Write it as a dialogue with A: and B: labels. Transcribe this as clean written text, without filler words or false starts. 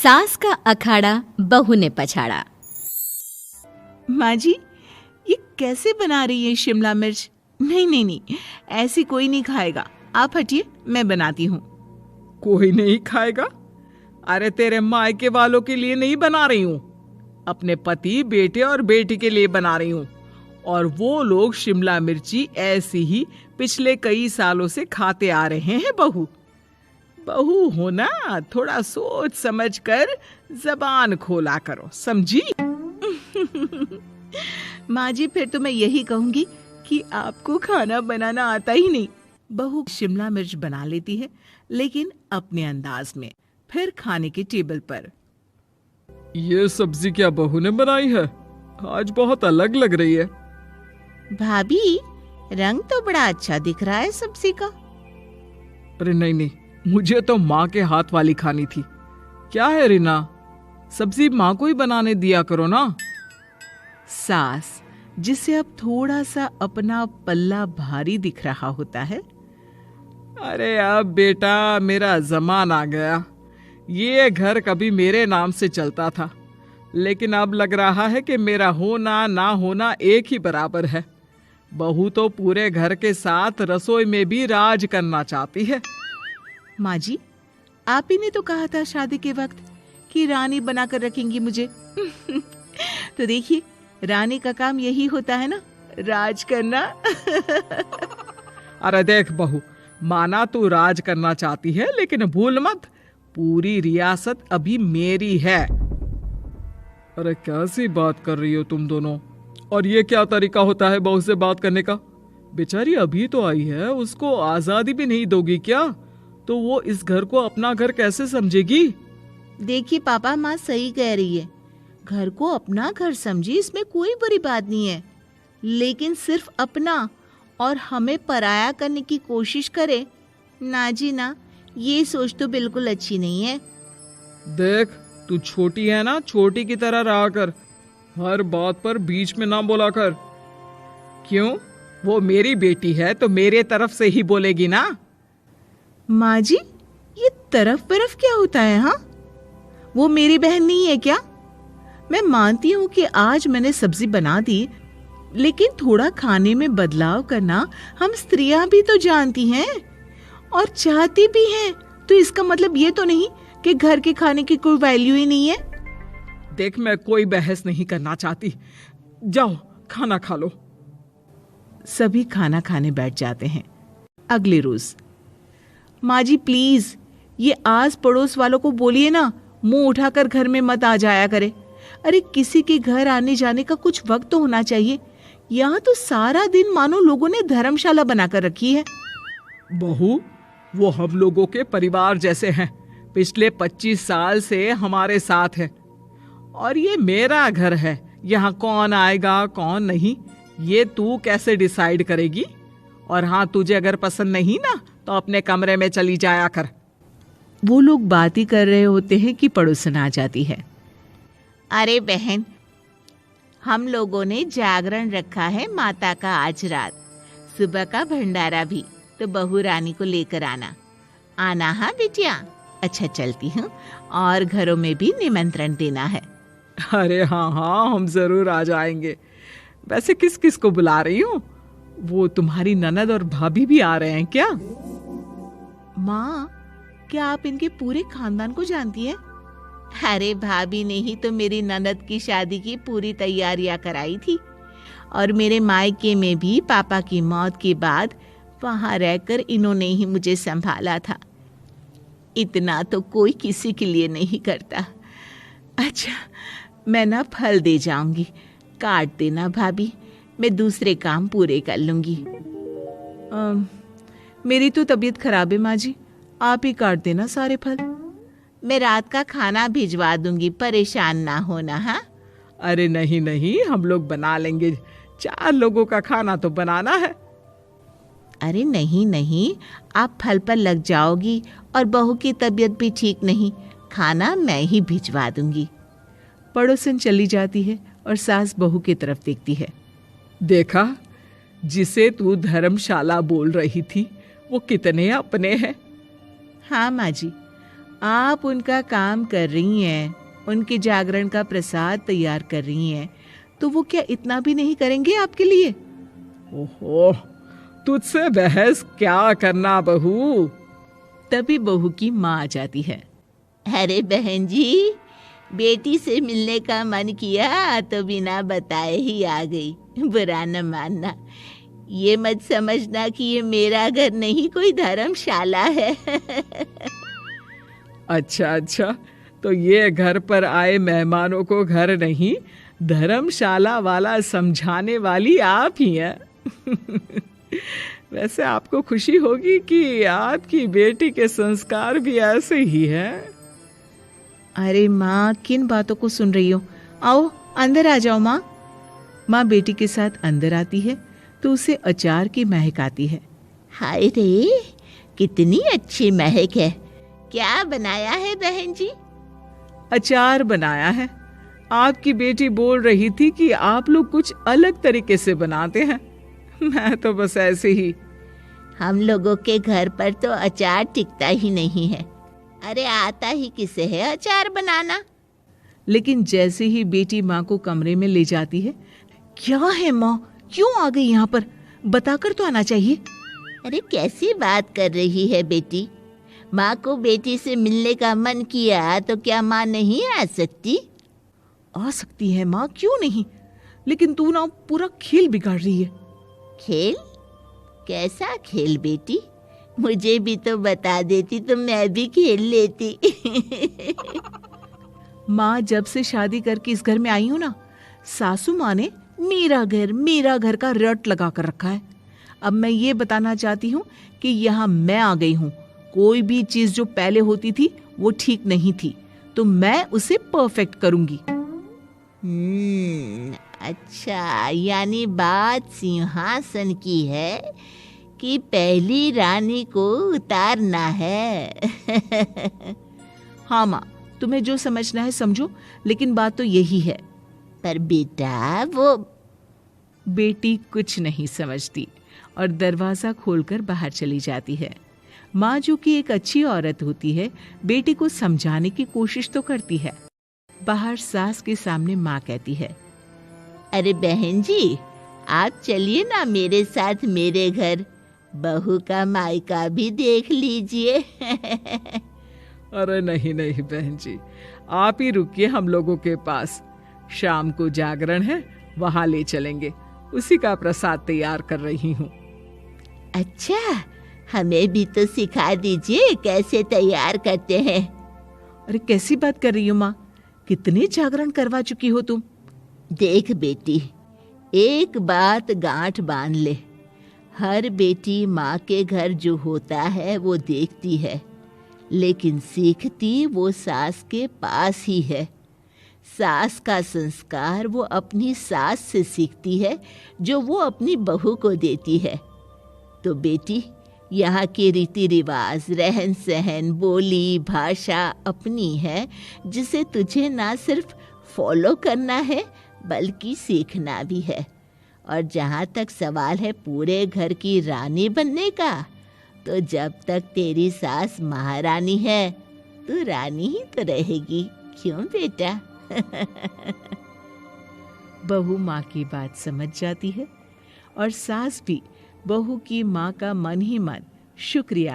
A: सास का अखाड़ा बहू ने पछाड़ा।
B: माँ जी, ये कैसे बना रही है शिमला मिर्च? नहीं नहीं नहीं, ऐसी कोई नहीं खाएगा। आप हटिए, मैं बनाती हूँ।
C: कोई नहीं खाएगा? अरे तेरे मायके वालों के लिए नहीं बना रही हूँ, अपने पति, बेटे और बेटी के लिए बना रही हूँ। और वो लोग शिमला मिर्ची ऐसी ही पिछले कई सालों से खाते आ रहे हैं। बहू बहू हो ना, थोड़ा सोच समझ कर जबान खोला करो, समझी?
B: माँ जी, फिर तो मैं यही कहूंगी कि आपको खाना बनाना आता ही नहीं। बहू शिमला मिर्च बना लेती है, लेकिन अपने अंदाज में। फिर खाने के टेबल पर,
C: ये सब्जी क्या बहू ने बनाई है? आज बहुत अलग लग रही है।
B: भाभी, रंग तो बड़ा अच्छा दिख रहा है सब्जी का।
C: अरे नहीं नहीं, मुझे तो माँ के हाथ वाली खानी थी। क्या है रीना, सब्जी माँ को ही बनाने दिया करो ना।
B: सास, जिसे अब थोड़ा सा अपना पल्ला भारी दिख रहा होता है।
C: अरे अब बेटा मेरा जमान आ गया। ये घर कभी मेरे नाम से चलता था, लेकिन अब लग रहा है कि मेरा होना ना होना एक ही बराबर है। बहू तो पूरे घर के साथ रसोई में भी राज करना चाहती है।
B: माँ जी, आप ही ने तो कहा था शादी के वक्त कि रानी बनाकर रखेंगी मुझे। तो देखिए, रानी का काम यही होता है ना, राज करना।
C: अरे देख बहू, माना तू राज करना चाहती है, लेकिन भूल मत, पूरी रियासत अभी मेरी है। अरे कैसी बात कर रही हो तुम दोनों? और ये क्या तरीका होता है बहू से बात करने का? बेचारी अभी तो आई है, उसको आजादी भी नहीं दोगी क्या? तो वो इस घर को अपना घर कैसे समझेगी?
B: देखिए पापा, माँ सही कह रही है। घर को अपना घर समझी, इसमें कोई बुरी बात नहीं है। लेकिन सिर्फ अपना और हमें पराया करने की कोशिश करे ना जी ना, ये सोच तो बिल्कुल अच्छी नहीं है।
C: देख, तू छोटी है ना, छोटी की तरह रहा कर। हर बात पर बीच में ना बोला कर। क्यों? वो मेरी बेटी है तो मेरे तरफ से ही बोलेगी ना।
B: माँ जी, ये तरफ बरफ क्या होता है? हाँ, वो मेरी बहन नहीं है क्या? मैं मानती हूँ कि आज मैंने सब्जी बना दी, लेकिन थोड़ा खाने में बदलाव करना हम स्त्रियां भी तो जानती हैं और चाहती भी हैं। तो इसका मतलब ये तो नहीं कि घर के खाने की कोई वैल्यू ही नहीं है।
C: देख, मैं कोई बहस नहीं करना चाहती, जाओ खाना खा लो।
B: सभी खाना खाने बैठ जाते हैं। अगले रोज, माँ जी प्लीज, ये आस पड़ोस वालों को बोलिए ना, मुंह उठाकर घर में मत आ जाया करे। अरे किसी के घर आने जाने का कुछ वक्त तो होना चाहिए। यहाँ तो सारा दिन मानो लोगों ने धर्मशाला बनाकर रखी है।
C: बहू, वो हम लोगों के परिवार जैसे हैं, पिछले 25 साल से हमारे साथ है। और ये मेरा घर है, यहाँ कौन आएगा कौन नहीं, ये तू कैसे डिसाइड करेगी? और हाँ, तुझे अगर पसंद नहीं ना, तो अपने कमरे में चली जाया कर।
B: वो लोग बात ही कर रहे होते हैं कि पड़ोसन आ जाती है। अरे बहन, हम लोगों ने जागरण रखा है माता का आज रात, सुबह का भंडारा भी, तो बहू रानी को लेकर आना हाँ बिटिया। अच्छा चलती हूँ, और घरों में भी निमंत्रण देना है।
C: अरे हाँ हाँ, हम जरूर आ जाएंगे। वैसे किस किस को बुला रही हूँ? वो तुम्हारी ननद और भाभी भी आ रहे हैं क्या?
B: माँ, क्या आप इनके पूरे खानदान को जानती हैं? अरे भाभी ने ही तो मेरी ननद की शादी की पूरी तैयारियां कराई थी, और मेरे मायके में भी पापा की मौत के बाद वहां रहकर इन्होंने ही मुझे संभाला था। इतना तो कोई किसी के लिए नहीं करता। अच्छा, मैं ना फल दे जाऊंगी, काट देना भाभी, मैं दूसरे काम पूरे कर लूंगी। मेरी तो तबीयत खराब है माँ जी, आप ही काट देना सारे फल। मैं रात का खाना भिजवा दूंगी, परेशान ना होना। हाँ,
C: अरे नहीं नहीं, हम लोग बना लेंगे, 4 लोगों का खाना तो बनाना है।
B: अरे नहीं नहीं, आप फल पर लग जाओगी, और बहू की तबीयत भी ठीक नहीं, खाना मैं ही भिजवा दूंगी। पड़ोसन चली जाती है और सास बहू की तरफ देखती है।
C: देखा, जिसे तू धर्मशाला बोल रही थी, वो कितने अपने हैं।
B: हाँ माँ जी, आप उनका काम कर रही हैं, उनके जागरण का प्रसाद तैयार कर रही हैं, तो वो क्या इतना भी नहीं करेंगे आपके लिए?
C: ओहो, तुझसे बहस क्या करना बहू।
B: तभी बहू की माँ आ जाती है। अरे बहन जी, बेटी से मिलने का मन किया तो बिना बताए ही आ गई। बुरा न मानना, ये मत समझना कि ये मेरा घर नहीं, कोई धर्मशाला है।
C: अच्छा अच्छा, तो ये घर पर आए मेहमानों को घर नहीं, धर्मशाला वाला समझाने वाली आप ही हैं। वैसे आपको खुशी होगी कि आपकी बेटी के संस्कार भी ऐसे ही हैं।
B: अरे माँ, किन बातों को सुन रही हो? आओ अंदर आ जाओ माँ। माँ बेटी के साथ अंदर आती है तो उसे अचार की महक आती है। हाय रे, कितनी अच्छी महक है। क्या बनाया है बहन जी?
C: अचार बनाया है। आपकी बेटी बोल रही थी कि आप लोग कुछ अलग तरीके से बनाते हैं। मैं तो बस ऐसे ही।
B: हम लोगों के घर पर तो अचार टिकता ही नहीं है। अरे आता ही किसे है अचार बनाना? लेकिन जैसे ही बेटी माँ को कमरे में ले जाती है, क्या है माँ, क्यों आ गई यहाँ पर? बताकर तो आना चाहिए। अरे कैसी बात कर रही है बेटी? माँ को बेटी से मिलने का मन किया तो क्या माँ नहीं आ सकती? आ सकती है माँ, क्यों नहीं, लेकिन तू ना पूरा खेल बिगाड़ रही है। खेल? कैसा खेल बेटी? मुझे भी तो बता देती तो मैं भी खेल लेती। माँ, जब से शादी करके इस घर में आई हूँ ना, सासू माँ ने मेरा घर का रट लगा कर रखा है। अब मैं ये बताना चाहती हूँ कि यहाँ मैं आ गई हूँ। कोई भी चीज जो पहले होती थी वो ठीक नहीं थी, तो मैं उसे परफेक्ट करूंगी। अच्छा, यानी बात सिंहासन की है कि पहली रानी को उतारना है। हाँ माँ, तुम्हें जो समझना है समझो, लेकिन बात तो यही है। पर बेटा, वो बेटी कुछ नहीं समझती और दरवाजा खोलकर बाहर चली जाती है। माँ, जो कि एक अच्छी औरत होती है, बेटी को समझाने की कोशिश तो करती है। बाहर सास के सामने माँ कहती है, अरे बहन जी, आप चलिए ना मेरे साथ मेरे घर, बहू का मायका भी देख लीजिए।
C: अरे नहीं नहीं बहन जी, आप ही रुकिए हम लोगों के पास। शाम को जागरण है, वहां ले चलेंगे। उसी का प्रसाद तैयार कर रही हूँ।
B: अच्छा, हमें भी तो सिखा दीजिए कैसे तैयार करते हैं। अरे कैसी बात कर रही हो माँ, कितने जागरण करवा चुकी हो तुम। देख बेटी, एक बात गांठ बांध ले, हर बेटी माँ के घर जो होता है वो देखती है, लेकिन सीखती वो सास के पास ही है। सास का संस्कार वो अपनी सास से सीखती है, जो वो अपनी बहू को देती है। तो बेटी, यहाँ के रीति रिवाज, रहन सहन, बोली भाषा अपनी है, जिसे तुझे ना सिर्फ फॉलो करना है बल्कि सीखना भी है। और जहाँ तक सवाल है पूरे घर की रानी बनने का, तो जब तक तेरी सास महारानी है, तू रानी ही तो रहेगी। क्यों बेटा? बहू माँ की बात समझ जाती है और सास भी बहू की माँ का मन ही मन शुक्रिया